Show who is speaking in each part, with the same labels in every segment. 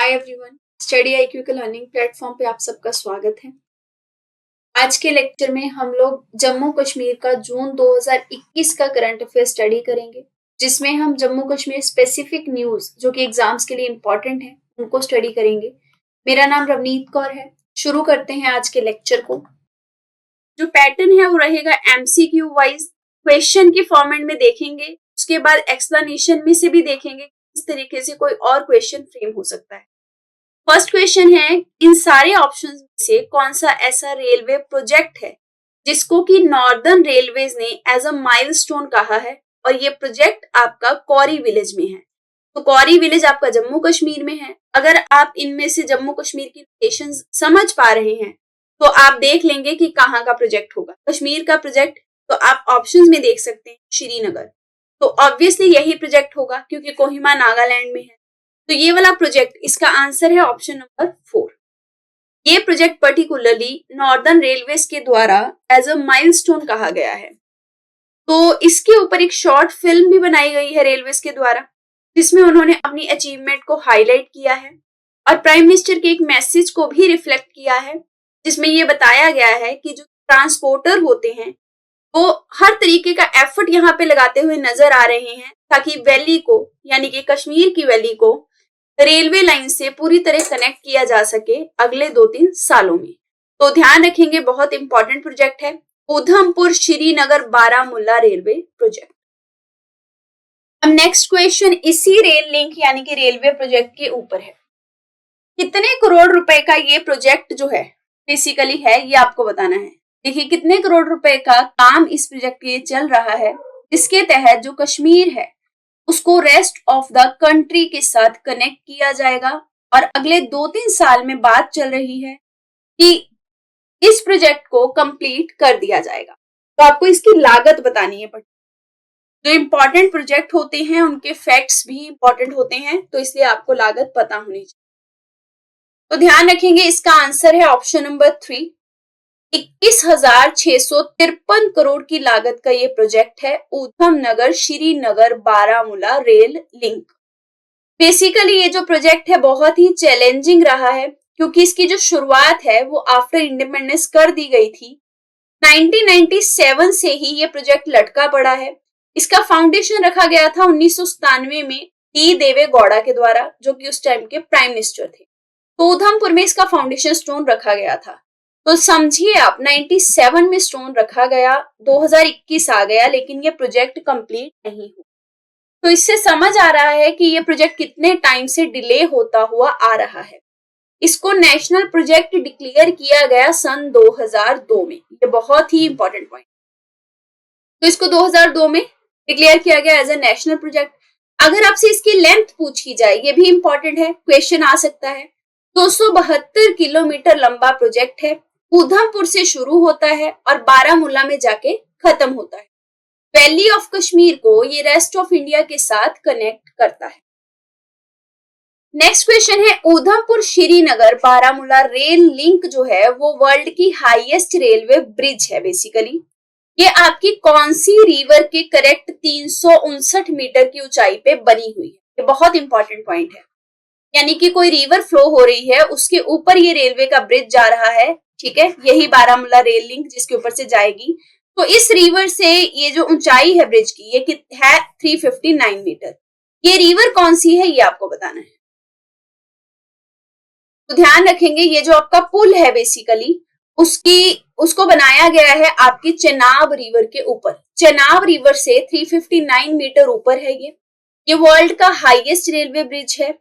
Speaker 1: Hi everyone, study IQ के learning platform पे आप सबका स्वागत है। आज के लेक्चर में हम लोग जम्मू कश्मीर का जून 2021 का करंट अफेयर स्टडी करेंगे, जिसमें हम जम्मू कश्मीर स्पेसिफिक न्यूज जो कि एग्जाम्स के लिए इम्पोर्टेंट है उनको स्टडी करेंगे। मेरा नाम रवनीत कौर है। शुरू करते हैं आज के लेक्चर को। जो पैटर्न है वो रहेगा एमसीक्यू वाइज, क्वेश्चन के फॉर्मेट में देखेंगे, उसके बाद एक्सप्लेनेशन में से भी देखेंगे इस तरीके से कोई और क्वेश्चन फ्रेम हो सकता है। फर्स्ट क्वेश्चन है, इन सारे ऑप्शंस में से कौन सा ऐसा रेलवे प्रोजेक्ट है जिसको कि नॉर्दर्न रेलवेज ने एज अ माइलस्टोन कहा है और ये प्रोजेक्ट आपका कौरी विलेज में है। तो कौरी विलेज आपका जम्मू कश्मीर में है। अगर आप इनमें से जम्मू कश्मीर की लोकेशन समझ पा रहे हैं तो आप देख लेंगे कि कहाँ का प्रोजेक्ट होगा। कश्मीर का प्रोजेक्ट तो आप ऑप्शंस में देख सकते हैं श्रीनगर, तो ऑब्वियसली यही प्रोजेक्ट होगा क्योंकि कोहिमा नागालैंड में है। तो ये वाला प्रोजेक्ट, इसका आंसर है ऑप्शन नंबर 4। ये प्रोजेक्ट पर्टिकुलरली नॉर्दर्न रेलवेज के द्वारा एज अ माइलस्टोन कहा गया है। तो इसके ऊपर एक शॉर्ट फिल्म भी बनाई गई है रेलवेज के द्वारा, जिसमें उन्होंने अपनी अचीवमेंट को हाईलाइट किया है और प्राइम मिनिस्टर के एक मैसेज को भी रिफ्लेक्ट किया है, जिसमें ये बताया गया है कि जो ट्रांसपोर्टर होते हैं वो हर तरीके का एफर्ट यहाँ पे लगाते हुए नजर आ रहे हैं ताकि वैली को, यानी कि कश्मीर की वैली को रेलवे लाइन से पूरी तरह कनेक्ट किया जा सके अगले 2-3 सालों में। तो ध्यान रखेंगे, बहुत इंपॉर्टेंट प्रोजेक्ट है उधमपुर श्रीनगर बारामूला रेलवे प्रोजेक्ट। अब नेक्स्ट क्वेश्चन इसी रेल लिंक यानी कि रेलवे प्रोजेक्ट के ऊपर है। कितने करोड़ रुपए का ये प्रोजेक्ट जो है बेसिकली है, ये आपको बताना है। देखिए कितने करोड़ रुपए का काम इस प्रोजेक्ट के लिए चल रहा है, जिसके तहत जो कश्मीर है उसको रेस्ट ऑफ द कंट्री के साथ कनेक्ट किया जाएगा और अगले 2-3 साल में बात चल रही है कि इस प्रोजेक्ट को कंप्लीट कर दिया जाएगा। तो आपको इसकी लागत बतानी है। जो इंपॉर्टेंट प्रोजेक्ट होते हैं उनके फैक्ट्स भी इंपॉर्टेंट होते हैं, तो इसलिए आपको लागत पता होनी चाहिए। तो ध्यान रखेंगे, इसका आंसर है ऑप्शन नंबर 3। 21,653 करोड़ की लागत का ये प्रोजेक्ट है Udhamnagar Srinagar Baramulla rail link. Basically ये जो प्रोजेक्ट है बहुत ही चैलेंजिंग रहा है क्योंकि इसकी जो शुरुआत है वो आफ्टर इंडिपेंडेंस कर दी गई थी। 1997 से ही ये प्रोजेक्ट लटका पड़ा है। इसका फाउंडेशन रखा गया था 1997 में टी देवे गौड़ा के द्वारा, जो कि उस टाइम के प्राइम मिनिस्टर थे। तो उधमपुर में इसका फाउंडेशन स्टोन रखा गया था। तो समझिए आप, 97 में स्टोन रखा गया, 2021 आ गया, लेकिन ये प्रोजेक्ट कंप्लीट नहीं हुआ। तो इससे समझ आ रहा है कि ये प्रोजेक्ट कितने टाइम से डिले होता हुआ आ रहा है। इसको नेशनल प्रोजेक्ट डिक्लेयर किया गया सन 2002 में। ये बहुत ही इंपॉर्टेंट पॉइंट। तो इसको 2002 में डिक्लेयर किया गया एज ए नेशनल प्रोजेक्ट। अगर आपसे इसकी लेंथ पूछी जाए, ये भी इंपॉर्टेंट है, क्वेश्चन आ सकता है। 272 किलोमीटर लंबा प्रोजेक्ट है, उधमपुर से शुरू होता है और बारामूला में जाके खत्म होता है। वैली ऑफ कश्मीर को ये रेस्ट ऑफ इंडिया के साथ कनेक्ट करता है। नेक्स्ट क्वेश्चन है, उधमपुर श्रीनगर बारामूला रेल लिंक जो है वो वर्ल्ड की हाईएस्ट रेलवे ब्रिज है। बेसिकली ये आपकी कौन सी रिवर के करेक्ट 359 मीटर की ऊंचाई पे बनी हुई है। ये बहुत इंपॉर्टेंट पॉइंट है, यानी कि कोई रिवर फ्लो हो रही है, उसके ऊपर ये रेलवे का ब्रिज जा रहा है, ठीक है, यही बारामूला रेल लिंक जिसके ऊपर से जाएगी। तो इस रिवर से ये जो ऊंचाई है ब्रिज की, ये है 359 मीटर। ये रिवर कौन सी है ये आपको बताना है। तो ध्यान रखेंगे, ये जो आपका पुल है बेसिकली उसको बनाया गया है आपकी चेनाब रिवर के ऊपर। चेनाब रिवर से 359 मीटर ऊपर है ये वर्ल्ड का हाईएस्ट रेलवे ब्रिज है।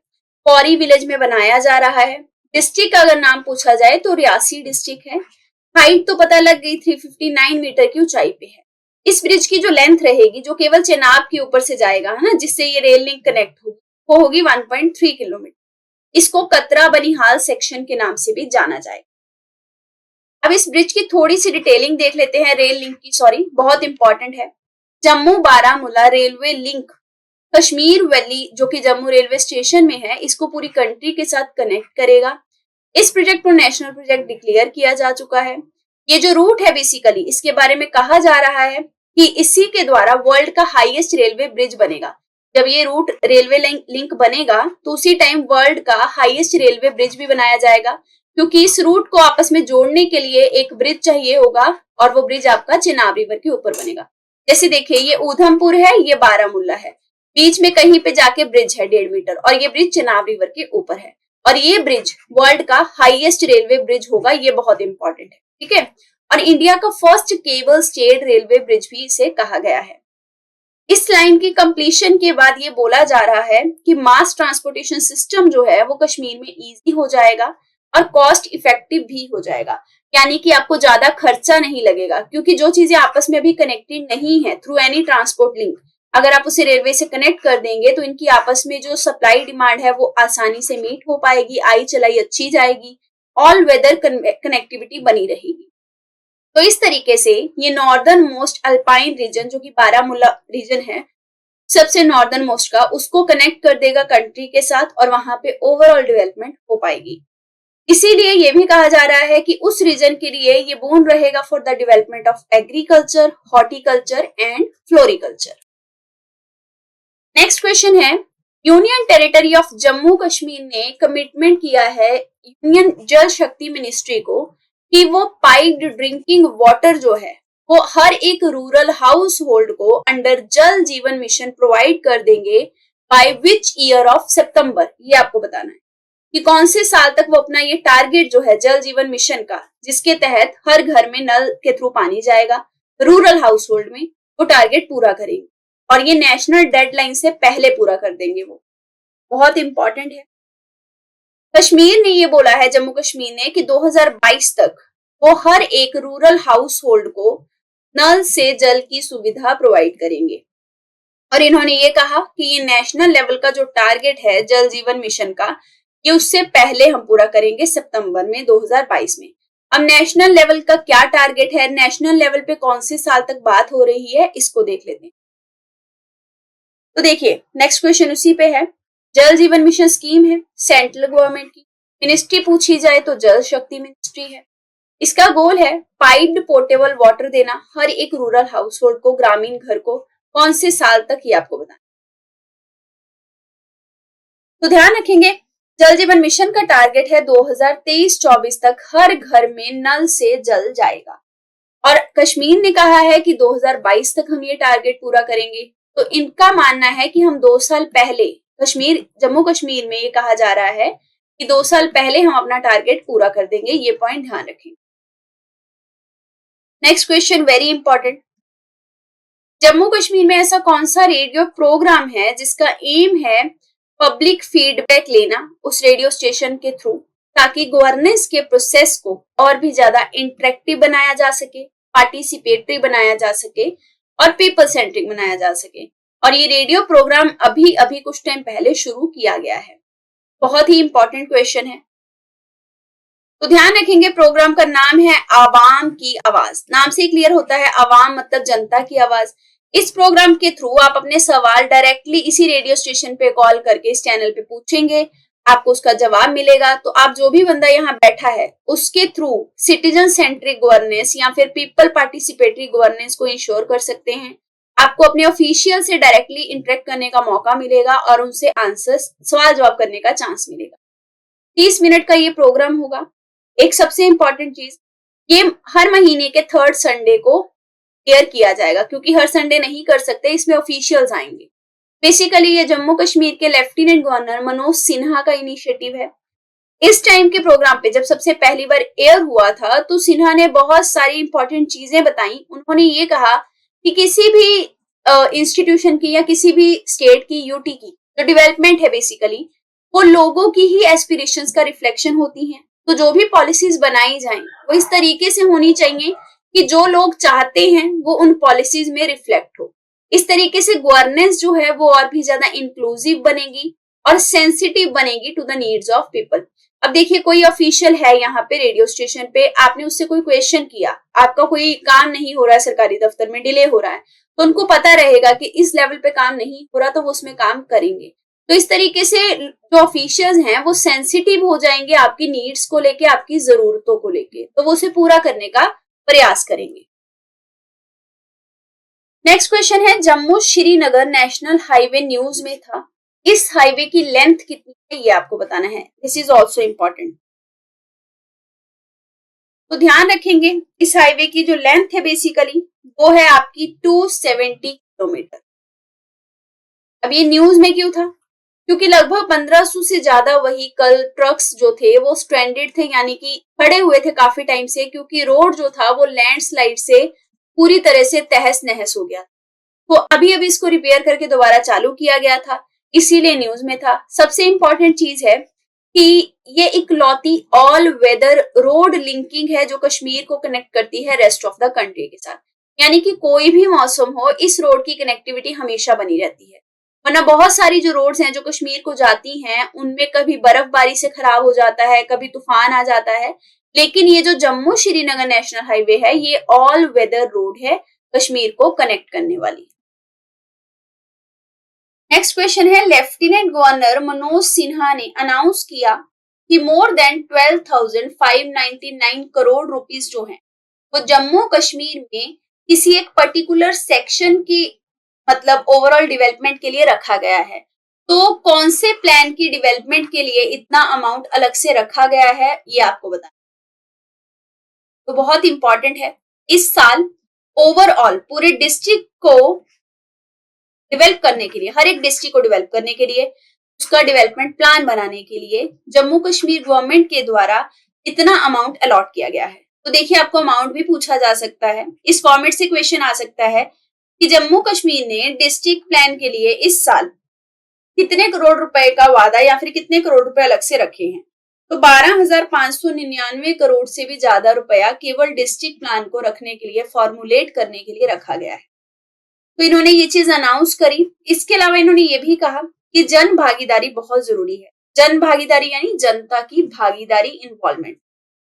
Speaker 1: कौरी विलेज में बनाया जा रहा है। डिस्ट्रिक्ट अगर नाम पूछा जाए तो रियासी डिस्ट्रिक्ट है। हाइट तो पता लग गई, 359 मीटर की ऊंचाई पे है। इस ब्रिज की जो लेंथ रहेगी, जो केवल चेनाब के ऊपर से जाएगा, है ना, जिससे ये रेल लिंक कनेक्ट होगी, वो होगी 1.3 किलोमीटर। इसको कतरा बनिहाल सेक्शन के नाम से भी जाना जाएगा। अब इस ब्रिज की थोड़ी सी डिटेलिंग देख लेते हैं, रेल लिंक की, सॉरी, बहुत इंपॉर्टेंट है। Jammu Baramulla railway link Kashmir valley जो कि जम्मू रेलवे स्टेशन में है, इसको पूरी कंट्री के साथ कनेक्ट करेगा। इस प्रोजेक्ट को नेशनल प्रोजेक्ट डिक्लेयर किया जा चुका है। ये जो रूट है बेसिकली, इसके बारे में कहा जा रहा है कि इसी के द्वारा वर्ल्ड का हाईएस्ट रेलवे ब्रिज बनेगा। जब ये रूट रेलवे लिंक बनेगा तो उसी टाइम वर्ल्ड का हाईएस्ट रेलवे ब्रिज भी बनाया जाएगा, क्योंकि इस रूट को आपस में जोड़ने के लिए एक ब्रिज चाहिए होगा और वो ब्रिज आपका चिनाब रिवर के ऊपर बनेगा। जैसे देखिए ये ऊधमपुर है, ये बारामूला है, बीच में कहीं पे जाके ब्रिज है 1.5 मीटर और ये ब्रिज चिनाब रिवर के ऊपर है और ये ब्रिज वर्ल्ड का हाईएस्ट रेलवे ब्रिज होगा, ये बहुत इंपॉर्टेंट है, ठीक है। और इंडिया का first cable stayed railway bridge भी इसे कहा गया है। इस लाइन की कंप्लीशन के बाद ये बोला जा रहा है कि मास ट्रांसपोर्टेशन सिस्टम जो है वो कश्मीर में इजी हो जाएगा और कॉस्ट इफेक्टिव भी हो जाएगा, यानी कि आपको ज्यादा खर्चा नहीं लगेगा, क्योंकि जो चीजें आपस में अभी कनेक्टेड नहीं है थ्रू एनी ट्रांसपोर्ट लिंक, अगर आप उसे रेलवे से कनेक्ट कर देंगे तो इनकी आपस में जो सप्लाई डिमांड है वो आसानी से मीट हो पाएगी, आई चलाई अच्छी जाएगी, ऑल वेदर कनेक्टिविटी बनी रहेगी। तो इस तरीके से ये नॉर्दर्न मोस्ट अल्पाइन रीजन जो कि बारामूला रीजन है सबसे नॉर्दर्न मोस्ट का, उसको कनेक्ट कर देगा कंट्री के साथ और वहां पे ओवरऑल डेवलपमेंट हो पाएगी। इसीलिए ये भी कहा जा रहा है कि उस रीजन के लिए ये बोन रहेगा for the development of agriculture, horticulture and floriculture. Next question है, union territory of Jammu Kashmir ने कमिटमेंट किया है यूनियन जल शक्ति मिनिस्ट्री को कि वो पाइप्ड ड्रिंकिंग वाटर जो है वो हर एक रूरल हाउस होल्ड को अंडर जल जीवन मिशन प्रोवाइड कर देंगे बाय विच ईयर ऑफ सितंबर। ये आपको बताना है कि कौन से साल तक वो अपना ये टारगेट जो है जल जीवन मिशन का, जिसके तहत हर घर में नल के थ्रू पानी जाएगा रूरल हाउस होल्ड में, वो टारगेट पूरा करेंगे और ये नेशनल डेडलाइन से पहले पूरा कर देंगे। वो बहुत इंपॉर्टेंट है। कश्मीर ने ये बोला है, जम्मू कश्मीर ने, कि 2022 तक वो हर एक रूरल हाउस होल्ड को नल से जल की सुविधा प्रोवाइड करेंगे और इन्होंने ये कहा कि ये नेशनल लेवल का जो टारगेट है जल जीवन मिशन का, ये उससे पहले हम पूरा करेंगे सितंबर में 2022 में। अब नेशनल लेवल का क्या टारगेट है, नेशनल लेवल पे कौन से साल तक बात हो रही है, इसको देख लेते हैं। तो देखिए नेक्स्ट क्वेश्चन उसी पे है। जल जीवन मिशन स्कीम है सेंट्रल गवर्नमेंट की, मिनिस्ट्री पूछी जाए तो जल शक्ति मिनिस्ट्री है। इसका गोल है पाइप्ड पोर्टेबल वाटर देना हर एक रूरल हाउस होल्ड को, ग्रामीण घर को, कौन से साल तक, ये आपको बताना। तो ध्यान रखेंगे जल जीवन मिशन का टारगेट है 2023-24 तक हर घर में नल से जल जाएगा और कश्मीर ने कहा है कि 2022 तक हम ये टारगेट पूरा करेंगे। तो इनका मानना है कि हम 2 साल पहले जम्मू कश्मीर में ये कहा जा रहा है कि 2 साल पहले हम अपना टारगेट पूरा कर देंगे, ये पॉइंट ध्यान रखेंगे। Next question very important, Jammu Kashmir में ऐसा कौन सा रेडियो प्रोग्राम है जिसका एम है पब्लिक फीडबैक लेना उस रेडियो स्टेशन के थ्रू, ताकि गवर्नेंस के प्रोसेस को और भी ज्यादा इंटरेक्टिव बनाया जा सके, पार्टिसिपेटरी बनाया जा सके और पीपल सेंट्रिक बनाया जा सके। और ये रेडियो प्रोग्राम अभी अभी कुछ टाइम पहले शुरू किया गया है। बहुत ही इंपॉर्टेंट क्वेश्चन है, तो ध्यान रखेंगे। प्रोग्राम का नाम है आवाम की आवाज, नाम से क्लियर होता है आवाम मतलब जनता की आवाज। इस प्रोग्राम के थ्रू आप अपने सवाल डायरेक्टली इसी रेडियो स्टेशन पे कॉल करके इस चैनल पे पूछेंगे, आपको उसका जवाब मिलेगा। तो आप जो भी बंदा यहाँ बैठा है उसके थ्रू सिटीजन सेंट्रिक गवर्नेंस या फिर पीपल पार्टिसिपेटरी गवर्नेंस को इंश्योर कर सकते हैं। आपको अपने ऑफिशियल से डायरेक्टली इंटरेक्ट करने का मौका मिलेगा और उनसे सवाल जवाब करने का चांस मिलेगा। 30 मिनट का ये प्रोग्राम होगा। एक सबसे इंपॉर्टेंट चीज, ये हर महीने के 3rd संडे को एयर किया जाएगा, क्योंकि हर संडे नहीं कर सकते, इसमें ऑफिशियल्स आएंगे। बेसिकली ये जम्मू कश्मीर के लेफ्टिनेंट गवर्नर मनोज सिन्हा का इनिशिएटिव है। इस टाइम के प्रोग्राम पे जब सबसे पहली बार एयर हुआ था तो सिन्हा ने बहुत सारी इंपॉर्टेंट चीजें बताई। उन्होंने ये कहा कि किसी भी इंस्टीट्यूशन की या किसी भी स्टेट की, यूटी की जो डेवलपमेंट है बेसिकली वो लोगों की ही एस्पिरेशंस का रिफ्लेक्शन होती हैं। तो जो भी पॉलिसीज बनाई जाएं वो इस तरीके से होनी चाहिए कि जो लोग चाहते हैं वो उन पॉलिसीज में रिफ्लेक्ट हो। इस तरीके से गवर्नेंस जो है वो और भी ज्यादा इंक्लूसिव बनेगी और सेंसिटिव बनेगी to the needs of people. अब देखिए कोई ऑफिशियल है यहाँ पे रेडियो स्टेशन पे, आपने उससे कोई क्वेश्चन किया, आपका कोई काम नहीं हो रहा है, सरकारी दफ्तर में डिले हो रहा है, तो उनको पता रहेगा कि इस लेवल पे काम नहीं हो रहा तो वो उसमें काम करेंगे। तो इस तरीके से जो ऑफिशियल्स हैं वो सेंसिटिव हो जाएंगे आपकी नीड्स को लेके, आपकी जरूरतों को लेके, तो वो उसे पूरा करने का प्रयास करेंगे। नेक्स्ट क्वेश्चन है, Jammu Srinagar national highway news में था, इस हाईवे की लेंथ कितनी है ये आपको बताना है। This is also important. तो ध्यान रखेंगे इस हाईवे की जो लेंथ है बेसिकली वो है आपकी 270 किलोमीटर। अब ये न्यूज में क्यों था? क्योंकि लगभग 1500 से ज्यादा व्हीकल ट्रक्स जो थे वो स्ट्रैंडेड थे, यानी कि खड़े हुए थे काफी टाइम से, क्योंकि रोड जो था वो लैंडस्लाइड से पूरी तरह से तहस नहस हो गया। तो अभी अभी इसको रिपेयर करके दोबारा चालू किया गया था, इसीलिए न्यूज में था। सबसे इंपॉर्टेंट चीज है कि ये इकलौती ऑल वेदर रोड लिंकिंग है जो कश्मीर को कनेक्ट करती है रेस्ट ऑफ द कंट्री के साथ, यानी कि कोई भी मौसम हो इस रोड की कनेक्टिविटी हमेशा बनी रहती है। वरना बहुत सारी जो रोड्स हैं जो कश्मीर को जाती हैं उनमें कभी बर्फबारी से खराब हो जाता है, कभी तूफान आ जाता है, लेकिन ये जो जम्मू श्रीनगर नेशनल हाईवे है ये ऑल वेदर रोड है कश्मीर को कनेक्ट करने वाली। नेक्स्ट क्वेश्चन है, लेफ्टिनेंट गवर्नर मनोज सिन्हा ने अनाउंस किया कि मोर देन 12,599 करोड़ रुपीस जो हैं वो जम्मू कश्मीर में किसी एक पर्टिकुलर सेक्शन की मतलब ओवरऑल डेवलपमेंट के लिए रखा गया है। तो कौन से प्लान की डेवलपमेंट के लिए इतना अमाउंट अलग से रखा गया है ये आपको बताना। तो बहुत इंपॉर्टेंट है, इस साल ओवरऑल पूरे डिस्ट्रिक्ट को डेवलप करने के लिए, हर एक डिस्ट्रिक्ट को डेवलप करने के लिए, उसका डेवलपमेंट प्लान बनाने के लिए जम्मू कश्मीर गवर्नमेंट के द्वारा इतना अमाउंट अलॉट किया गया है। तो देखिए आपको अमाउंट भी पूछा जा सकता है, इस फॉर्मेट से क्वेश्चन आ सकता है कि जम्मू कश्मीर ने डिस्ट्रिक्ट प्लान के लिए इस साल कितने करोड़ रुपए का वादा या फिर कितने करोड़ रुपए अलग से रखे हैं। तो 12,599 करोड़ से भी ज्यादा रुपया केवल डिस्ट्रिक्ट प्लान को रखने के लिए, फॉर्मुलेट करने के लिए रखा गया है। तो इन्होंने ये चीज अनाउंस करी। इसके अलावा इन्होंने ये भी कहा कि जन भागीदारी बहुत जरूरी है। जन भागीदारी यानी जनता की भागीदारी, इन्वॉल्वमेंट।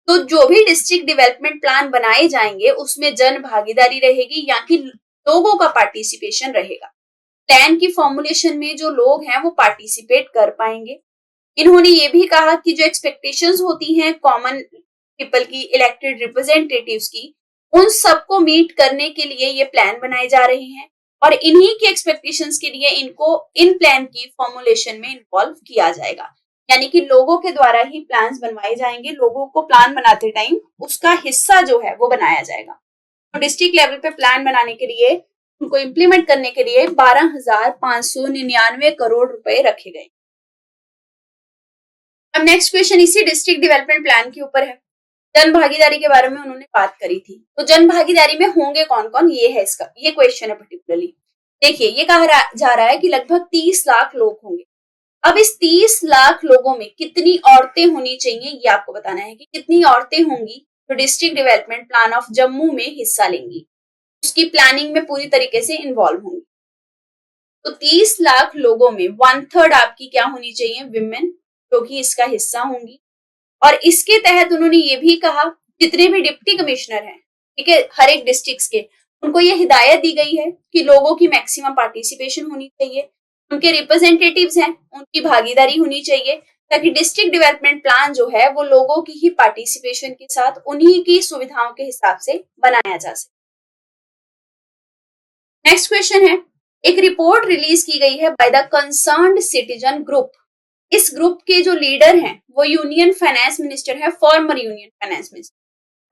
Speaker 1: तो जो भी डिस्ट्रिक्ट डेवलपमेंट प्लान बनाए जाएंगे उसमें जन भागीदारी रहेगी, या कि लोगों का पार्टिसिपेशन रहेगा। प्लान की फॉर्मुलेशन में जो लोग हैं वो पार्टिसिपेट कर पाएंगे। इन्होंने ये भी कहा कि जो एक्सपेक्टेशंस होती हैं कॉमन पीपल की, इलेक्टेड रिप्रेजेंटेटिव्स की, उन सबको मीट करने के लिए ये प्लान बनाए जा रहे हैं और इन्हीं की एक्सपेक्टेशंस के लिए इनको इन प्लान की फॉर्मुलेशन में इन्वॉल्व किया जाएगा। यानी कि लोगों के द्वारा ही प्लान्स बनवाए जाएंगे, लोगों को प्लान बनाते टाइम उसका हिस्सा जो है वो बनाया जाएगा। तो डिस्ट्रिक्ट लेवल पे प्लान बनाने के लिए, उनको इम्प्लीमेंट करने के लिए 12,599 करोड़ रुपए रखे गए। अब नेक्स्ट क्वेश्चन इसी डिस्ट्रिक्ट डेवलपमेंट प्लान के ऊपर है। जन भागीदारी के बारे में उन्होंने बात करी थी, तो जन भागीदारी में होंगे कौन कौन, ये है इसका, ये क्वेश्चन है पर्टिकुलरली। देखिए ये कहा जा रहा है कि लगभग 30 लाख लोग होंगे। अब इस 30 लाख लोगों में कितनी औरतें होनी चाहिए ये आपको बताना है, कि कितनी औरतें होंगी जो district development plan of Jammu में हिस्सा लेंगी, उसकी प्लानिंग में पूरी तरीके से इन्वॉल्व होंगी। तो 30 लाख लोगों में 1/3 आपकी क्या होनी चाहिए, विमेन, जो कि इसका हिस्सा होंगी। और इसके तहत उन्होंने ये भी कहा जितने भी डिप्टी कमिश्नर हैं, ठीक है, हर एक डिस्ट्रिक्ट के, उनको ये हिदायत दी गई है कि लोगों की मैक्सिमम पार्टिसिपेशन होनी चाहिए, उनके रिप्रेजेंटेटिव्स हैं उनकी भागीदारी होनी चाहिए, ताकि डिस्ट्रिक्ट डेवलपमेंट प्लान जो है वो लोगों की ही पार्टिसिपेशन के साथ उन्हीं की सुविधाओं के हिसाब से बनाया जा सके। नेक्स्ट क्वेश्चन है, एक रिपोर्ट रिलीज की गई है by the concerned citizen group. इस ग्रुप के जो लीडर हैं वो यूनियन फाइनेंस मिनिस्टर है, फॉर्मर यूनियन फाइनेंस मिनिस्टर।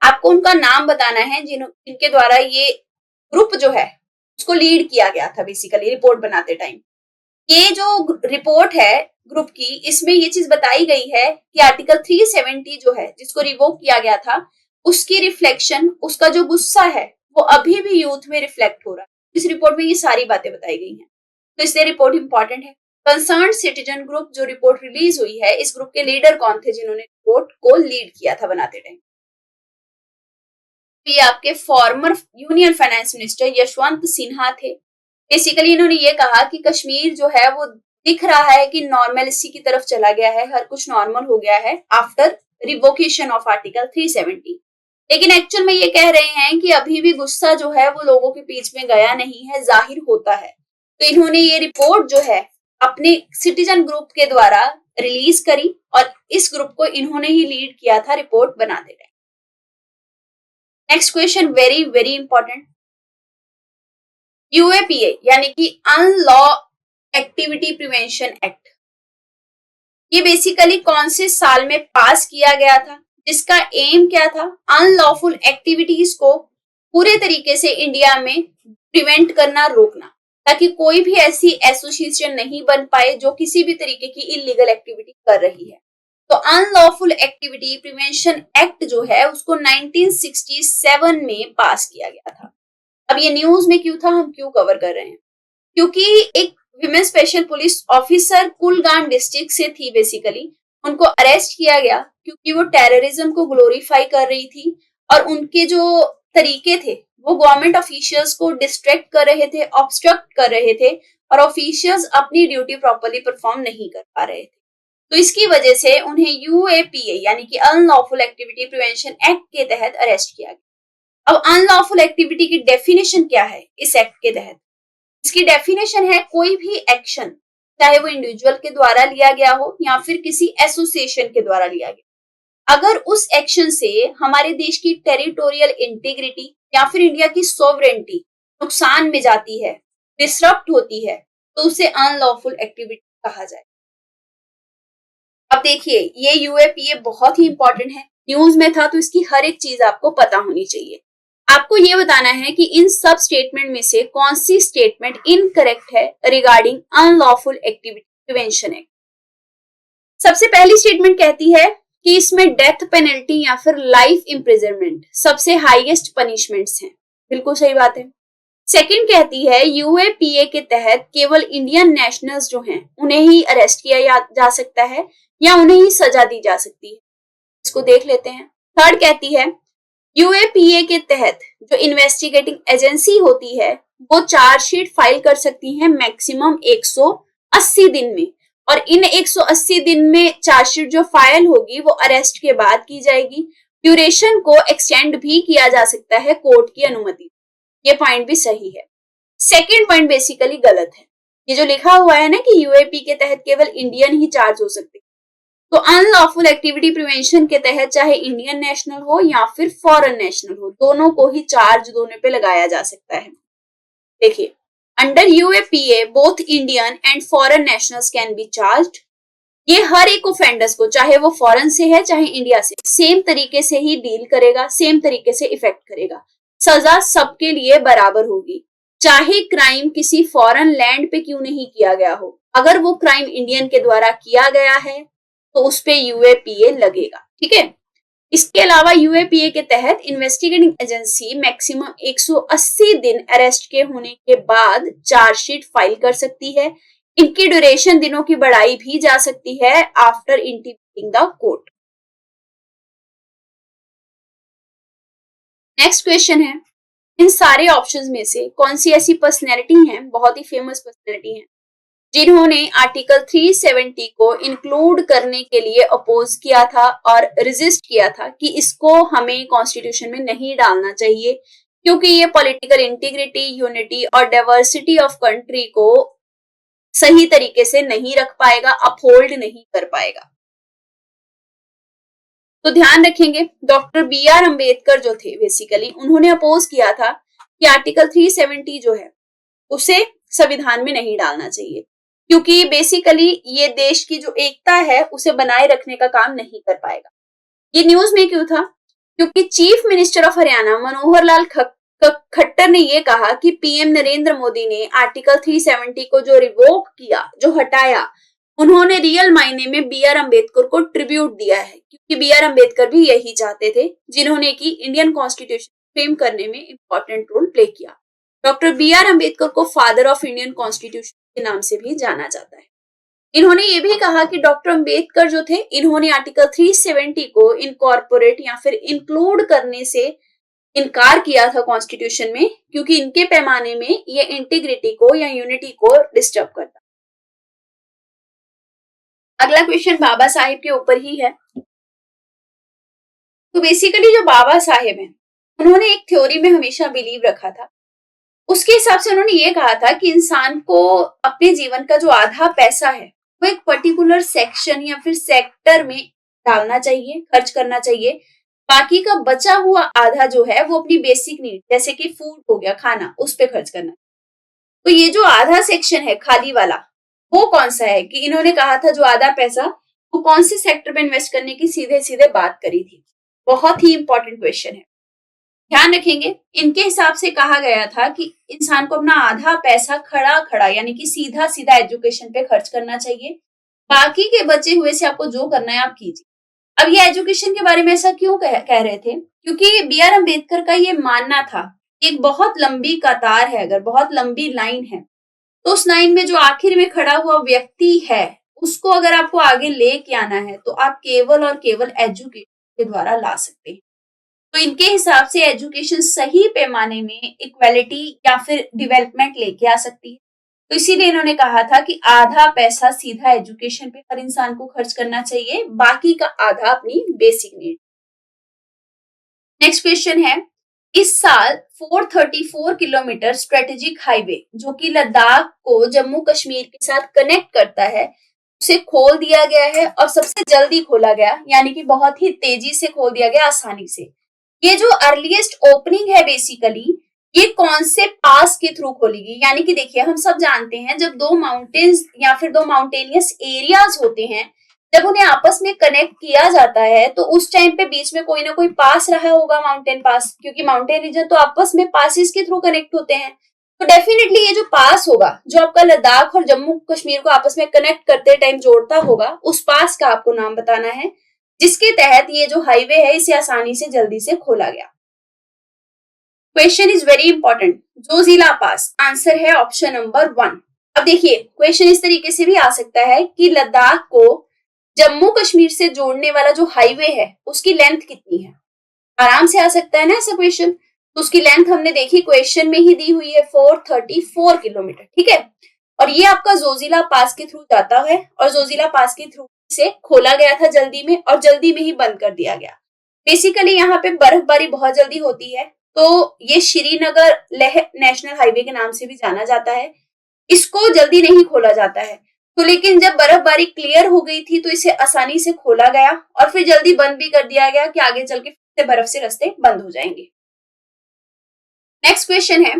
Speaker 1: आपको उनका नाम बताना है जिनके द्वारा ये ग्रुप जो है उसको लीड किया गया था बेसिकली रिपोर्ट बनाते टाइम। ये जो रिपोर्ट है ग्रुप की, इसमें ये चीज बताई गई है कि आर्टिकल 370 जो है जिसको रिवोक किया गया था, उसकी रिफ्लेक्शन, उसका जो गुस्सा है वो अभी भी यूथ में रिफ्लेक्ट हो रहा है। इस रिपोर्ट में ये सारी बातें बताई गई हैं, तो इसलिए रिपोर्ट इंपॉर्टेंट है। कंसर्न सिटीजन ग्रुप जो रिपोर्ट रिलीज हुई है, इस ग्रुप के लीडर कौन थे जिन्होंने रिपोर्ट को लीड किया था बनाते टाइम? ये आपके former union finance minister Yashwant Sinha थे। बेसिकली इन्होंने ये कहा कि कश्मीर जो है वो दिख रहा है कि नॉर्मलिसी की तरफ चला गया है, हर कुछ नॉर्मल हो गया है आफ्टर रिवोकेशन ऑफ आर्टिकल 370। लेकिन एक्चुअल में ये कह रहे हैं कि अभी भी गुस्सा जो है वो लोगों के बीच में गया नहीं है, जाहिर होता है। तो इन्होंने ये रिपोर्ट जो है अपने सिटीजन ग्रुप के द्वारा रिलीज करी और इस ग्रुप को इन्होंने ही लीड किया था रिपोर्ट बनाते time. Next question very very important, UAPA यानी कि अनलॉ एक्टिविटी प्रिवेंशन एक्ट, ये बेसिकली कौन से साल में पास किया गया था, जिसका एम क्या था, अनलॉफुल एक्टिविटीज को पूरे तरीके से इंडिया में प्रिवेंट करना, रोकना, ताकि कोई भी ऐसी एसोसिएशन नहीं बन पाए जो किसी भी तरीके की इलीगल एक्टिविटी कर रही है। तो अनलॉफुल एक्टिविटी प्रिवेंशन एक्ट जो है उसको 1967 में पास किया गया था। अब ये न्यूज में क्यों था, हम क्यों कवर कर रहे हैं, क्योंकि एक women special police officer Kulgam district से थी, बेसिकली उनको अरेस्ट किया गया क्योंकि वो टेररिज्म को ग्लोरीफाई कर रही थी और उनके जो तरीके थे वो गवर्नमेंट ऑफिशियल्स को डिस्ट्रैक्ट कर रहे थे, ऑब्स्ट्रक्ट कर रहे थे और ऑफिशियल्स अपनी ड्यूटी प्रॉपरली परफॉर्म नहीं कर पा रहे थे। तो इसकी वजह से उन्हें यूएपीए यानी कि अनलॉफुल एक्टिविटी प्रिवेंशन एक्ट के तहत अरेस्ट किया गया। अब अनलॉफुल एक्टिविटी की डेफिनेशन क्या है इस एक्ट के तहत, इसकी डेफिनेशन है कोई भी एक्शन, चाहे वो इंडिविजुअल के द्वारा लिया गया हो या फिर किसी एसोसिएशन के द्वारा लिया गया, अगर उस एक्शन से हमारे देश की टेरिटोरियल इंटीग्रिटी या फिर इंडिया की सोवरेनिटी नुकसान में जाती है, डिसरप्ट होती है, तो उसे अनलॉफुल एक्टिविटी कहा जाए। अब देखिए ये यूएपीए बहुत ही इंपॉर्टेंट है, न्यूज में था तो इसकी हर एक चीज आपको पता होनी चाहिए। आपको ये बताना है कि इन सब स्टेटमेंट में से कौन सी स्टेटमेंट इनकरेक्ट है regarding unlawful activity prevention act. सबसे पहली स्टेटमेंट कहती है कि इसमें डेथ पेनल्टी या फिर लाइफ इम्प्रिजनमेंट सबसे हाईएस्ट पनिशमेंट्स हैं, बिल्कुल सही बात है। सेकंड कहती है यूएपीए के तहत केवल इंडियन नेशनल्स जो हैं उन्हें ही अरेस्ट किया जा सकता है या उन्हें ही सजा दी जा सकती है, इसको देख लेते हैं। थर्ड कहती है यूएपीए के तहत जो इन्वेस्टिगेटिंग एजेंसी होती है वो चार्जशीट फाइल कर सकती है मैक्सिमम 180 दिन में, और इन 180 दिन में चार्जशीट जो फाइल होगी वो अरेस्ट के बाद की जाएगी। ड्यूरेशन को एक्सटेंड भी किया जा सकता है कोर्ट की अनुमति। ये पॉइंट भी सही है। सेकेंड पॉइंट बेसिकली गलत है, ये जो लिखा हुआ है ना कि यूएपी के तहत केवल इंडियन ही चार्ज हो सकते, तो अनलॉफुल एक्टिविटी प्रिवेंशन के तहत चाहे इंडियन नेशनल हो या फिर फॉरेन नेशनल हो, दोनों को ही चार्ज दोनों पे लगाया जा सकता है। देखिए under UAPA both Indian and foreign nationals can be charged. ये हर एक ऑफेंडर्स को, चाहे वो फॉरेन से है चाहे इंडिया से, सेम तरीके से ही डील करेगा, सेम तरीके से इफेक्ट करेगा। सजा सबके लिए बराबर होगी, चाहे क्राइम किसी फॉरेन लैंड पे क्यों नहीं किया गया हो। अगर वो क्राइम इंडियन के द्वारा किया गया है तो उस पे यूएपीए लगेगा, ठीक है। इसके अलावा यूएपीए के तहत इन्वेस्टिगेटिंग एजेंसी मैक्सिमम 180 दिन अरेस्ट के होने के बाद चार्जशीट फाइल कर सकती है। इनकी ड्यूरेशन दिनों की बढ़ाई भी जा सकती है after intimating the court. Next question है, इन सारे ऑप्शंस में से कौन सी ऐसी पर्सनैलिटी है, बहुत ही फेमस पर्सनैलिटी है, जिन्होंने आर्टिकल 370 को इंक्लूड करने के लिए अपोज किया था और रेजिस्ट किया था कि इसको हमें कॉन्स्टिट्यूशन में नहीं डालना चाहिए क्योंकि ये पॉलिटिकल इंटीग्रिटी, यूनिटी और डाइवर्सिटी ऑफ कंट्री को सही तरीके से नहीं रख पाएगा, अपहोल्ड नहीं कर पाएगा। तो ध्यान रखेंगे डॉक्टर बी आर अम्बेडकर जो थे बेसिकली उन्होंने अपोज किया था कि आर्टिकल 370 जो है उसे संविधान में नहीं डालना चाहिए क्योंकि बेसिकली ये देश की जो एकता है उसे बनाए रखने का काम नहीं कर पाएगा। ये न्यूज में क्यों था, क्योंकि chief minister of Haryana Manohar Lal Khattar ने ये कहा कि पीएम नरेंद्र मोदी ने आर्टिकल 370 को जो रिवोक किया, जो हटाया, उन्होंने रियल मायने में बी आर अम्बेडकर को ट्रिब्यूट दिया है क्योंकि बी आर अम्बेडकर भी यही चाहते थे जिन्होंने की इंडियन कॉन्स्टिट्यूशन फ्रेम करने में इंपॉर्टेंट रोल प्ले किया। डॉक्टर बी आर अम्बेडकर को फादर ऑफ इंडियन कॉन्स्टिट्यूशन के नाम से भी जाना जाता है। इन्होंने ये भी कहा कि डॉक्टर अम्बेडकर जो थे इन्होंने आर्टिकल 370 को इनकॉर्पोरेट या फिर इंक्लूड करने से इनकार किया था कॉन्स्टिट्यूशन में क्योंकि इनके पैमाने में ये इंटीग्रिटी को या यूनिटी को डिस्टर्ब करता। अगला क्वेश्चन बाबा साहेब के ऊपर ही है। तो बेसिकली जो बाबा साहेब हैं उन्होंने एक थ्योरी में हमेशा बिलीव रखा था। उसके हिसाब से उन्होंने ये कहा था कि इंसान को अपने जीवन का जो आधा पैसा है वो एक पर्टिकुलर सेक्शन या फिर सेक्टर में डालना चाहिए, खर्च करना चाहिए। बाकी का बचा हुआ आधा जो है वो अपनी बेसिक नीड जैसे कि फूड हो गया, खाना, उस पे खर्च करना। तो ये जो आधा सेक्शन है खाली वाला, वो कौन सा है कि इन्होंने कहा था जो आधा पैसा वो कौन से सेक्टर में इन्वेस्ट करने की सीधे सीधे बात करी थी। बहुत ही इंपॉर्टेंट क्वेश्चन है, ध्यान रखेंगे। इनके हिसाब से कहा गया था कि इंसान को अपना आधा पैसा खड़ा खड़ा यानी कि सीधा सीधा एजुकेशन पे खर्च करना चाहिए, बाकी के बचे हुए से आपको जो करना है आप कीजिए। अब ये एजुकेशन के बारे में ऐसा क्यों कह रहे थे, क्योंकि बी आर अम्बेडकर का ये मानना था कि एक बहुत लंबी कतार है, अगर बहुत लंबी लाइन है तो उस लाइन में जो आखिर में खड़ा हुआ व्यक्ति है उसको अगर आपको आगे लेके आना है तो आप केवल और केवल एजुकेशन के द्वारा ला सकते हैं। तो इनके हिसाब से एजुकेशन सही पैमाने में इक्वालिटी या फिर डेवलपमेंट लेके आ सकती है। तो इसीलिए इन्होंने कहा था कि आधा पैसा सीधा एजुकेशन पे हर इंसान को खर्च करना चाहिए, बाकी का आधा अपनी बेसिक नीड। नेक्स्ट क्वेश्चन है, इस साल 434 किलोमीटर स्ट्रेटेजिक हाईवे जो कि लद्दाख को जम्मू कश्मीर के साथ कनेक्ट करता है उसे खोल दिया गया है, और सबसे जल्दी खोला गया यानी कि बहुत ही तेजी से खोल दिया गया, आसानी से। ये जो अर्लीस्ट ओपनिंग है बेसिकली ये कौन से पास के थ्रू खोलेगी, यानी कि देखिए हम सब जानते हैं जब दो माउंटेन्स या फिर दो माउंटेनियस एरियाज होते हैं जब उन्हें आपस में कनेक्ट किया जाता है तो उस टाइम पे बीच में कोई ना कोई पास रहा होगा, माउंटेन पास, क्योंकि माउंटेन रीजन तो आपस में पासिस के थ्रू कनेक्ट होते हैं। तो डेफिनेटली ये जो पास होगा जो आपका लद्दाख और जम्मू कश्मीर को आपस में कनेक्ट करते टाइम जोड़ता होगा, उस पास का आपको नाम बताना है जिसके तहत ये जो हाईवे है इसे आसानी से जल्दी से खोला गया। Question is very important, Zoji La pass, answer है ऑप्शन नंबर 1। अब देखिए क्वेश्चन इस तरीके से भी आ सकता है कि लद्दाख को जम्मू कश्मीर से जोड़ने वाला जो हाईवे है उसकी लेंथ कितनी है, आराम से आ सकता है ना ऐसा क्वेश्चन। तो उसकी लेंथ हमने देखी क्वेश्चन में ही दी हुई है 434 किलोमीटर, ठीक है। और ये आपका जोजिला पास के थ्रू जाता है और जोजिला पास के थ्रू से खोला गया था जल्दी में और जल्दी में ही बंद कर दिया गया। बेसिकली यहाँ पे बर्फबारी बहुत जल्दी होती है तो ये श्रीनगर लेह नेशनल हाईवे के नाम से भी जाना जाता है, इसको जल्दी नहीं खोला जाता है। तो लेकिन जब बर्फबारी क्लियर हो गई थी तो इसे आसानी से खोला गया और फिर जल्दी बंद भी कर दिया गया कि आगे चल के बर्फ से रास्ते बंद हो जाएंगे। नेक्स्ट क्वेश्चन है,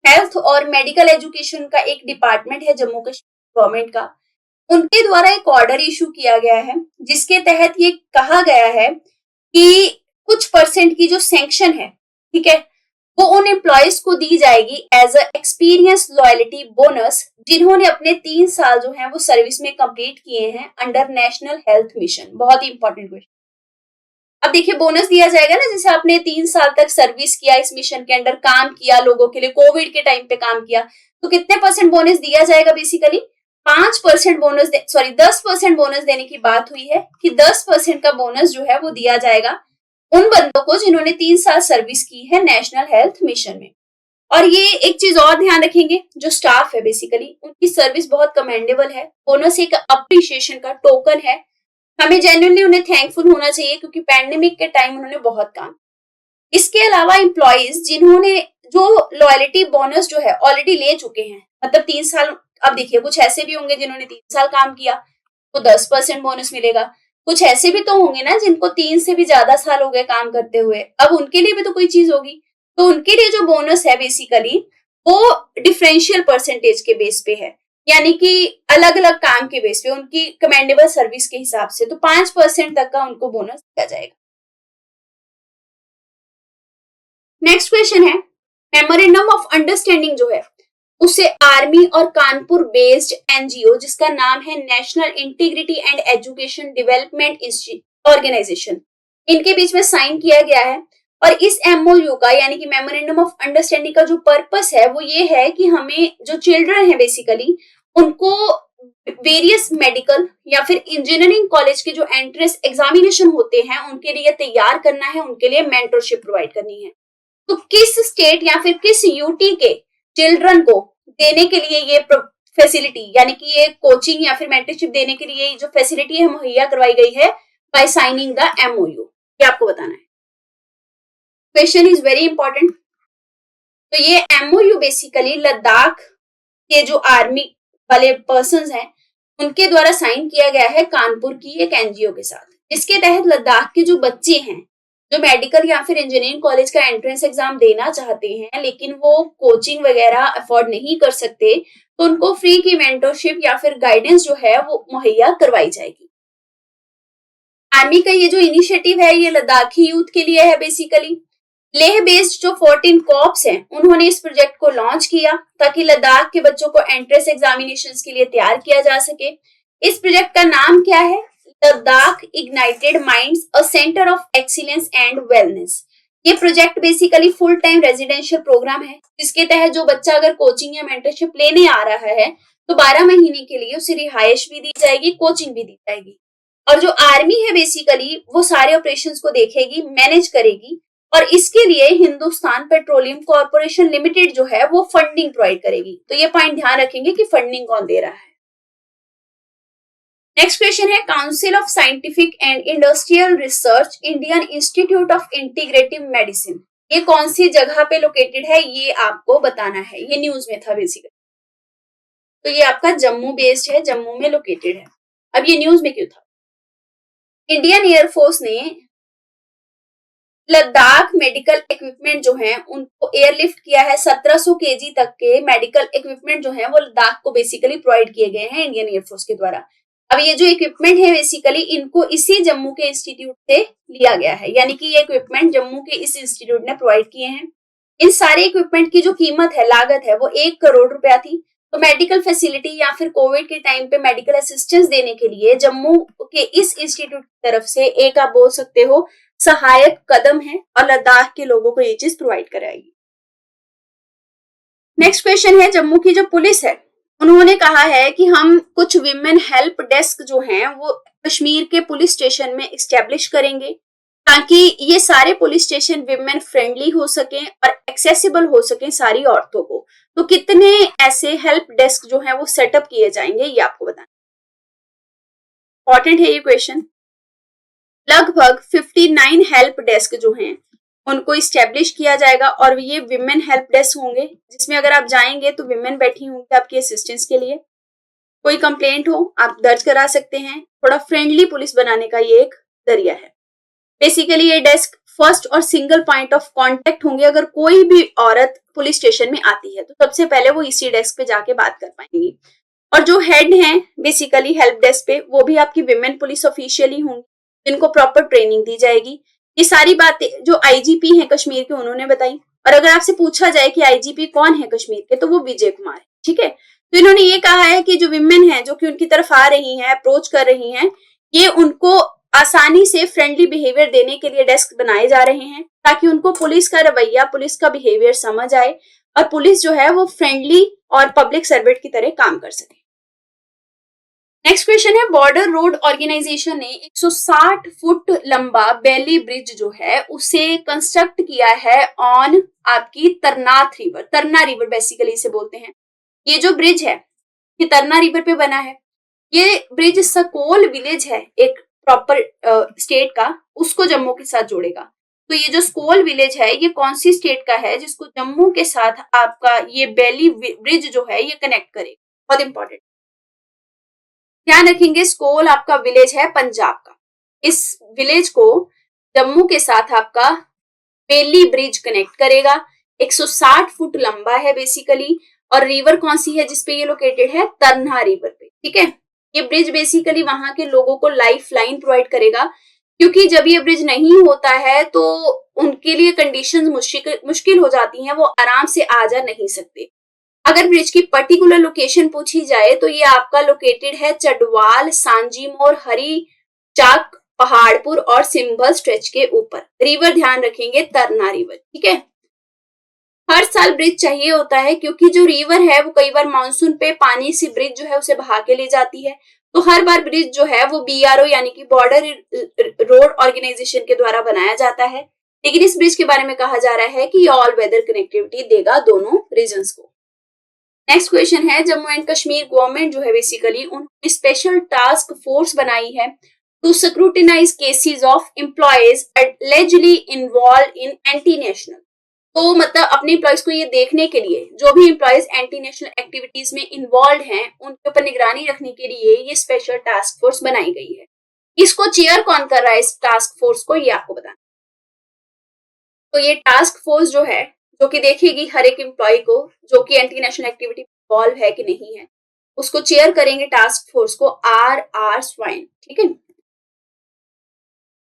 Speaker 1: हेल्थ और मेडिकल एजुकेशन का एक डिपार्टमेंट है जम्मू कश्मीर गवर्नमेंट का, उनके द्वारा एक ऑर्डर इशू किया गया है जिसके तहत ये कहा गया है कि कुछ परसेंट की जो सैंक्शन है, ठीक है, वो उन एम्प्लॉयज को दी जाएगी as a experience loyalty bonus जिन्होंने अपने 3 साल जो है वो सर्विस में कंप्लीट किए हैं अंडर नेशनल हेल्थ मिशन। बहुत ही इंपॉर्टेंट क्वेश्चन। अब देखिए बोनस दिया जाएगा ना, जैसे आपने 3 साल तक सर्विस किया, इस मिशन के अंडर काम किया, लोगों के लिए कोविड के टाइम पे काम किया, तो कितने परसेंट बोनस दिया जाएगा, बेसिकली 5% बोनस, सॉरी 10% बोनस देने की बात हुई है कि 10% का बोनस जो है वो दिया जाएगा उन बंदों को जिन्होंने 3 साल सर्विस की है नेशनल हेल्थ मिशन में। और ये एक चीज और ध्यान रखेंगे, जो स्टाफ है बेसिकली उनकी सर्विस बहुत कमेंडेबल है, बोनस एक अप्रिशिएशन का टोकन है, हमें जेन्युइनली उन्हें थैंकफुल होना चाहिए क्योंकि पैंडेमिक के टाइम उन्होंने बहुत काम। इसके अलावा एम्प्लॉइज जिन्होंने जो लॉयलिटी बोनस जो है ऑलरेडी ले चुके हैं, मतलब 3 साल, अब देखिए कुछ ऐसे भी होंगे जिन्होंने 3 साल काम किया तो 10% बोनस मिलेगा, कुछ ऐसे भी तो होंगे ना जिनको 3 से भी ज्यादा साल हो गए काम करते हुए, अब उनके लिए भी तो कोई चीज होगी। तो उनके लिए जो बोनस है बेसिकली वो डिफरेंशियल परसेंटेज के बेस पे है, यानी कि अलग अलग काम के बेस पे उनकी कमेंडेबल सर्विस के हिसाब से, तो 5% तक का उनको बोनस दिया जाएगा। नेक्स्ट क्वेश्चन है, मेमोरेंडम ऑफ अंडरस्टैंडिंग जो है उसे आर्मी और कानपुर बेस्ड एनजीओ जिसका नाम है national integrity and education development organisation, इनके बीच में साइन किया गया है। और इस एमओयू का यानी कि मेमोरेंडम ऑफ अंडरस्टैंडिंग का जो पर्पस है वो ये है कि हमें जो चिल्ड्रन है बेसिकली उनको वेरियस मेडिकल या फिर इंजीनियरिंग कॉलेज के जो एंट्रेंस एग्जामिनेशन होते हैं उनके लिए तैयार करना है, उनके लिए मेंटरशिप प्रोवाइड करनी है। तो किस स्टेट या फिर किस यूटी के चिल्ड्रन को देने के लिए ये फैसिलिटी यानी कि ये कोचिंग या फिर मेंटरशिप देने के लिए जो फैसिलिटी है मुहैया करवाई गई है बाय साइनिंग द एमओयू, ये आपको बताना है। Question is very important. तो ये एमओयू बेसिकली लद्दाख के जो आर्मी वाले पर्संस हैं उनके द्वारा साइन किया गया है कानपुर की एक एनजीओ के साथ, इसके तहत लद्दाख के जो बच्चे हैं जो मेडिकल या फिर इंजीनियरिंग कॉलेज का एंट्रेंस एग्जाम देना चाहते हैं लेकिन वो कोचिंग वगैरह अफोर्ड नहीं कर सकते, तो उनको फ्री की मेंटरशिप या फिर गाइडेंस जो है वो मुहैया करवाई जाएगी। आर्मी का ये जो इनिशिएटिव है ये लद्दाखी यूथ के लिए है बेसिकली। लेह बेस्ड जो 14 कॉप्स हैं उन्होंने इस प्रोजेक्ट को लॉन्च किया ताकि लद्दाख के बच्चों को एंट्रेंस एग्जामिनेशंस के लिए तैयार किया जा सके। इस प्रोजेक्ट का नाम क्या है? Ladakh ignited minds, a centre of excellence and wellness. ये project basically full time residential programme है जिसके तहत जो बच्चा अगर कोचिंग या मेंटरशिप लेने आ रहा है तो 12 महीने के लिए उसे रिहाइश भी दी जाएगी, कोचिंग भी दी जाएगी। और जो आर्मी है बेसिकली वो सारे ऑपरेशंस को देखेगी, मैनेज करेगी, और इसके लिए हिंदुस्तान पेट्रोलियम कॉर्पोरेशन लिमिटेड जो है वो फंडिंग प्रोवाइड करेगी। तो ये पॉइंट ध्यान रखेंगे कि फंडिंग कौन दे रहा है। नेक्स्ट क्वेश्चन है, council of scientific and industrial research, Indian institute of integrative medicine, ये कौन सी जगह पे लोकेटेड है ये आपको बताना है। ये न्यूज में था बेसिकली। तो ये आपका जम्मू बेस्ड है, जम्मू में लोकेटेड है। अब ये न्यूज में क्यों था? इंडियन एयरफोर्स ने लद्दाख मेडिकल इक्विपमेंट जो है उनको एयरलिफ्ट किया है। 1700 केजी तक के मेडिकल इक्विपमेंट जो है वो लद्दाख को बेसिकली प्रोवाइड किए गए हैं इंडियन एयरफोर्स के द्वारा। अब ये जो इक्विपमेंट है बेसिकली इनको इसी जम्मू के इंस्टीट्यूट से लिया गया है, यानी कि ये इक्विपमेंट जम्मू के इस इंस्टीट्यूट ने प्रोवाइड किए हैं। इन सारे इक्विपमेंट की जो कीमत है, लागत है, वो 1 करोड़ रुपया थी। तो मेडिकल फैसिलिटी या फिर कोविड के टाइम पे मेडिकल असिस्टेंस देने के लिए जम्मू के इस इंस्टीट्यूट की तरफ से एक आप बोल सकते हो सहायक कदम है और लद्दाख के लोगों को ये चीज प्रोवाइड कराएगी। नेक्स्ट क्वेश्चन है, जम्मू की जो पुलिस है उन्होंने कहा है कि हम कुछ विमेन हेल्प डेस्क जो हैं वो कश्मीर के पुलिस स्टेशन में इस्टेब्लिश करेंगे ताकि ये सारे पुलिस स्टेशन विमेन फ्रेंडली हो सके और एक्सेसिबल हो सके सारी औरतों को। तो कितने ऐसे हेल्प डेस्क जो हैं वो सेटअप किए जाएंगे ये आपको बताना इंपॉर्टेंट है ये क्वेश्चन। लगभग 59 हेल्प डेस्क जो हैं उनको इस्टेब्लिश किया जाएगा और ये विमेन हेल्प डेस्क होंगे जिसमें अगर आप जाएंगे तो विमेन बैठी होंगी आपकी असिस्टेंस के लिए। कोई कंप्लेंट हो आप दर्ज करा सकते हैं। थोड़ा फ्रेंडली पुलिस बनाने का ये एक जरिया है। बेसिकली ये डेस्क फर्स्ट और सिंगल पॉइंट ऑफ कांटेक्ट होंगे। अगर कोई भी औरत पुलिस स्टेशन में आती है तो सबसे पहले वो इसी डेस्क पे जाके बात कर पाएंगी। और जो हेड हैं बेसिकली हेल्प डेस्क पे वो भी आपकी विमेन पुलिस ऑफिशियल ही होंगी जिनको प्रॉपर ट्रेनिंग दी जाएगी। ये सारी बातें जो आईजीपी हैं कश्मीर के उन्होंने बताई। और अगर आपसे पूछा जाए कि आईजीपी कौन है कश्मीर के तो वो विजय कुमार है। ठीक है, तो इन्होंने ये कहा है कि जो विमेन है जो कि उनकी तरफ आ रही हैं, अप्रोच कर रही हैं, ये उनको आसानी से फ्रेंडली बिहेवियर देने के लिए डेस्क बनाए जा रहे हैं ताकि उनको पुलिस का रवैया, पुलिस का बिहेवियर समझ आए और पुलिस जो है वो फ्रेंडली और पब्लिक सर्वेंट की तरह काम कर सके। नेक्स्ट क्वेश्चन है, बॉर्डर रोड ऑर्गेनाइजेशन ने 160 फुट लंबा बेली ब्रिज जो है उसे कंस्ट्रक्ट किया है ऑन आपकी तरनाथ रिवर। तरना रिवर बेसिकली इसे बोलते हैं। ये जो ब्रिज है ये तरना रिवर पे बना है। ये ब्रिज सकोल विलेज है एक प्रॉपर स्टेट का, उसको जम्मू के साथ जोड़ेगा। तो ये जो स्कोल विलेज है ये कौन सी स्टेट का है जिसको जम्मू के साथ आपका ये बेली ब्रिज जो है ये कनेक्ट करेगा। बहुत इंपॉर्टेंट ध्यान रखेंगे, स्कोल आपका विलेज है पंजाब का। इस विलेज को जम्मू के साथ आपका बेली ब्रिज कनेक्ट करेगा। 160 फुट लंबा है बेसिकली। और रिवर कौन सी है जिसपे ये लोकेटेड है? तरना रिवर पे। ठीक है, ये ब्रिज बेसिकली वहां के लोगों को लाइफ लाइन प्रोवाइड करेगा क्योंकि जब ये ब्रिज नहीं होता है तो उनके लिए कंडीशंस मुश्किल हो जाती हैं, वो आराम से आ जा नहीं सकते। अगर ब्रिज की पर्टिकुलर लोकेशन पूछी जाए तो ये आपका लोकेटेड है चडवाल, सांजीमोर, हरी चाक, पहाड़पुर और सिंबल स्ट्रेच के ऊपर। रिवर ध्यान रखेंगे तरना रिवर। ठीक है, हर साल ब्रिज चाहिए होता है क्योंकि जो रिवर है वो कई बार मानसून पे पानी से ब्रिज जो है उसे बहा के ले जाती है। तो हर बार ब्रिज जो है वो बीआरओ यानी कि बॉर्डर रोड ऑर्गेनाइजेशन के द्वारा बनाया जाता है। लेकिन इस ब्रिज के बारे में कहा जा रहा है कि ये ऑल वेदर कनेक्टिविटी देगा दोनों रीजन्स को। नेक्स्ट क्वेश्चन है, जम्मू एंड कश्मीर गवर्नमेंट जो है बेसिकली उन्होंने स्पेशल टास्क फोर्स बनाई है to scrutinise cases of employees allegedly involve in anti national. तो मतलब अपने एम्प्लॉयज को ये देखने के लिए जो भी एम्प्लॉयज एंटी नेशनल एक्टिविटीज में इन्वॉल्व हैं उनके ऊपर निगरानी रखने के लिए ये स्पेशल टास्क फोर्स बनाई गई है। इसको चेयर कौन कर रहा है इस टास्क फोर्स को ये आपको बताना। तो ये टास्क फोर्स जो है, जो कि देखेगी हर एक एम्प्लॉय को जो कि एंटी नेशनल एक्टिविटी इन्वॉल्व है कि नहीं है, उसको चेयर करेंगे टास्क फोर्स को R स्वाइन, ठीक है।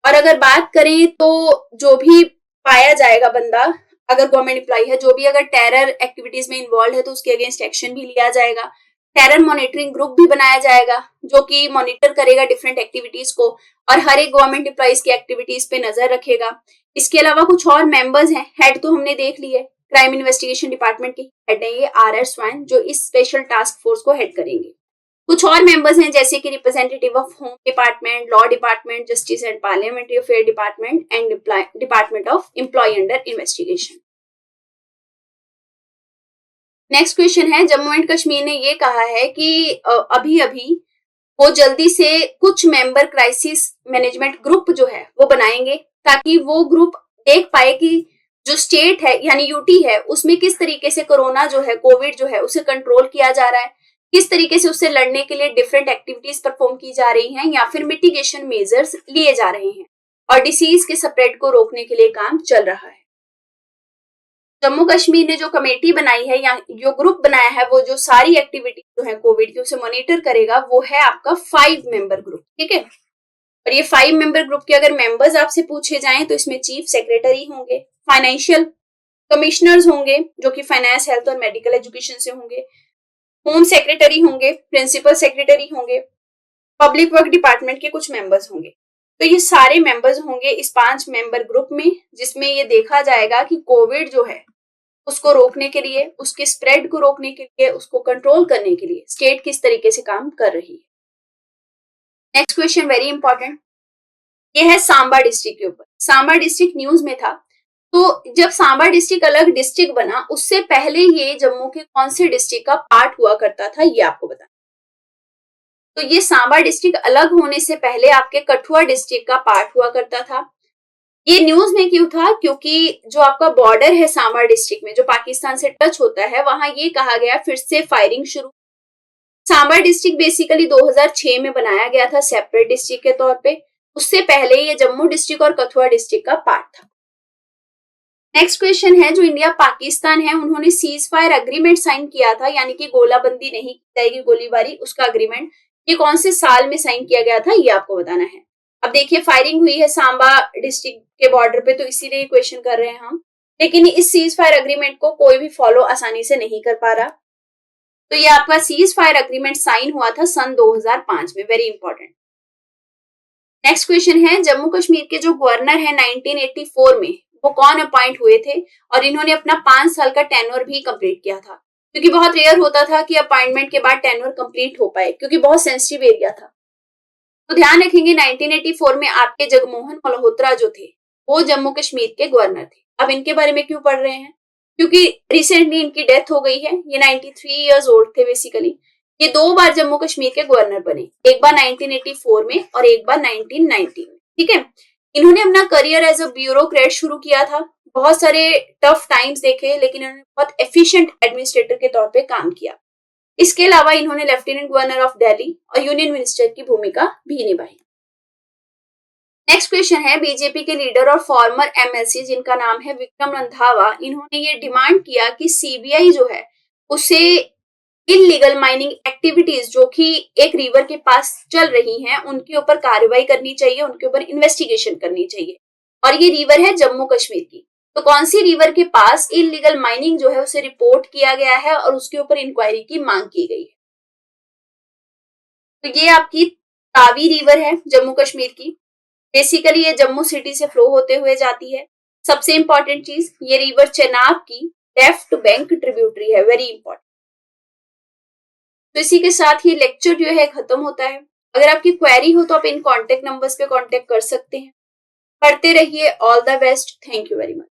Speaker 1: और अगर बात करें तो जो भी पाया जाएगा बंदा, अगर गवर्नमेंट एम्प्लॉय है, जो भी अगर टेरर एक्टिविटीज में इन्वॉल्व है तो उसके अगेंस्ट एक्शन भी लिया जाएगा। टेरर मॉनिटरिंग ग्रुप भी बनाया जाएगा जो कि मॉनिटर करेगा डिफरेंट एक्टिविटीज को और हर एक गवर्नमेंट एम्प्लॉइज की एक्टिविटीज पे नजर रखेगा। इसके अलावा कुछ और मेंबर्स हैं, हेड तो हमने देख लिए, क्राइम इन्वेस्टिगेशन डिपार्टमेंट के हेड है ये R स्वाइन, जो इस स्पेशल टास्क फोर्स को हेड करेंगे। कुछ और मेंबर्स हैं जैसे कि representative of home department, law department, justice and parliamentary affair department and department of employ under investigation. Next question है, जम्मू एंड कश्मीर ने ये कहा है कि अभी अभी वो जल्दी से कुछ मेंबर क्राइसिस मैनेजमेंट ग्रुप जो है वो बनाएंगे ताकि वो ग्रुप देख पाए कि जो स्टेट है यानी यूटी है उसमें किस तरीके से कोरोना जो है, कोविड जो है, उसे कंट्रोल किया जा रहा है, किस तरीके से उससे लड़ने के लिए डिफरेंट एक्टिविटीज परफॉर्म की जा रही हैं या फिर मिटिगेशन मेजर्स लिए जा रहे हैं और डिसीज के स्प्रेड को रोकने के लिए काम चल रहा है। जम्मू कश्मीर ने जो कमेटी बनाई है या जो ग्रुप बनाया है वो जो सारी एक्टिविटी जो है कोविड की उसे मॉनिटर करेगा, वो है आपका 5 मेंबर ग्रुप, ठीक है। और ये 5 मेंबर ग्रुप के अगर मेंबर्स आपसे पूछे जाएं तो इसमें चीफ सेक्रेटरी होंगे, फाइनेंशियल कमिश्नर्स होंगे जो कि फाइनेंस, हेल्थ और मेडिकल एजुकेशन से होंगे, होम सेक्रेटरी होंगे, प्रिंसिपल सेक्रेटरी होंगे, पब्लिक वर्क डिपार्टमेंट के कुछ मेंबर्स होंगे। तो ये सारे मेंबर्स होंगे इस 5 मेंबर ग्रुप में, जिसमें ये देखा जाएगा कि कोविड जो है उसको रोकने के लिए, उसके स्प्रेड को रोकने के लिए, उसको कंट्रोल करने के लिए स्टेट किस तरीके से काम कर रही है। नेक्स्ट क्वेश्चन वेरी इंपॉर्टेंट, ये है सांबा डिस्ट्रिक्ट के ऊपर। सांबा डिस्ट्रिक्ट न्यूज में था, तो जब सांबा डिस्ट्रिक्ट अलग डिस्ट्रिक्ट बना उससे पहले ये जम्मू के कौन से डिस्ट्रिक्ट का पार्ट हुआ करता था, ये आपको बताना। तो ये सांबा डिस्ट्रिक्ट अलग होने से पहले आपके कठुआ डिस्ट्रिक्ट का पार्ट हुआ करता था। ये न्यूज में क्यों था, क्योंकि जो आपका बॉर्डर है सांबा डिस्ट्रिक्ट में जो पाकिस्तान से टच होता है, वहां ये कहा गया फिर से फायरिंग शुरू। सांबा डिस्ट्रिक्ट बेसिकली 2006 में बनाया गया था सेपरेट डिस्ट्रिक्ट के तौर पे, उससे पहले ये जम्मू डिस्ट्रिक्ट और कठुआ डिस्ट्रिक्ट का पार्ट था। नेक्स्ट क्वेश्चन है, जो इंडिया पाकिस्तान है उन्होंने सीज फायर अग्रीमेंट साइन किया था, यानी कि गोलाबंदी नहीं की जाएगी, गोलीबारी, उसका अग्रीमेंट, ये कौन से साल में साइन किया गया था, ये आपको बताना है। अब देखिए फायरिंग हुई है सांबा डिस्ट्रिक्ट के बॉर्डर पे, तो इसीलिए क्वेश्चन कर रहे हैं हम, लेकिन इस सीज फायर अग्रीमेंट को कोई भी फॉलो आसानी से नहीं कर पा रहा। तो ये आपका सीज फायर अग्रीमेंट साइन हुआ था सन 2005 में, वेरी इंपॉर्टेंट। नेक्स्ट क्वेश्चन है, जम्मू कश्मीर के जो गवर्नर है 1984 में वो कौन अपॉइंट हुए थे और इन्होंने अपना 5 साल का टेन्योर भी कंप्लीट किया था, क्योंकि बहुत रेयर होता था कि अपॉइंटमेंट के बाद टेन्योर कंप्लीट हो पाए, क्योंकि बहुत सेंसिटिव एरिया था। तो ध्यान रखेंगे 1984 में आपके जगमोहन मल्होत्रा जो थे वो जम्मू कश्मीर के गवर्नर थे। अब इनके बारे में क्यों पढ़ रहे हैं, क्योंकि रिसेंटली इनकी डेथ हो गई है, ये 93 इयर्स ओल्ड थे बेसिकली। ये 2 बार जम्मू कश्मीर के गवर्नर बने, एक बार 1984 में और एक बार 1990 में, ठीक है। इन्होंने अपना करियर एज अ ब्यूरोक्रेट शुरू किया था, बहुत सारे टफ टाइम्स देखे, लेकिन इन्होंने बहुत एफिशिएंट एडमिनिस्ट्रेटर के तौर पे काम किया। इसके अलावा इन्होंने लेफ्टिनेंट गवर्नर ऑफ दिल्ली और यूनियन मिनिस्टर की भूमिका भी निभाई। नेक्स्ट क्वेश्चन है, बीजेपी के लीडर और फॉर्मर एमएलसी जिनका नाम है विक्रम रंधावा, इन्होंने ये डिमांड किया कि सीबीआई जो है उसे इलीगल माइनिंग एक्टिविटीज जो कि एक रिवर के पास चल रही हैं उनके ऊपर कार्रवाई करनी चाहिए, उनके ऊपर इन्वेस्टिगेशन करनी चाहिए। और ये रिवर है जम्मू कश्मीर की, तो कौन सी रिवर के पास इलीगल माइनिंग जो है उसे रिपोर्ट किया गया है और उसके ऊपर इंक्वायरी की मांग की गई है। तो ये आपकी तावी रिवर है जम्मू कश्मीर की, बेसिकली ये जम्मू सिटी से फ्लो होते हुए जाती है। सबसे इंपॉर्टेंट चीज, ये रिवर चेनाब की लेफ्ट बैंक ट्रिब्यूटरी है, वेरी इंपॉर्टेंट। तो इसी के साथ ये लेक्चर जो है खत्म होता है। अगर आपकी क्वेरी हो तो आप इन कॉन्टेक्ट नंबर्स पे कॉन्टेक्ट कर सकते हैं। पढ़ते रहिए, all the best, thank you very much.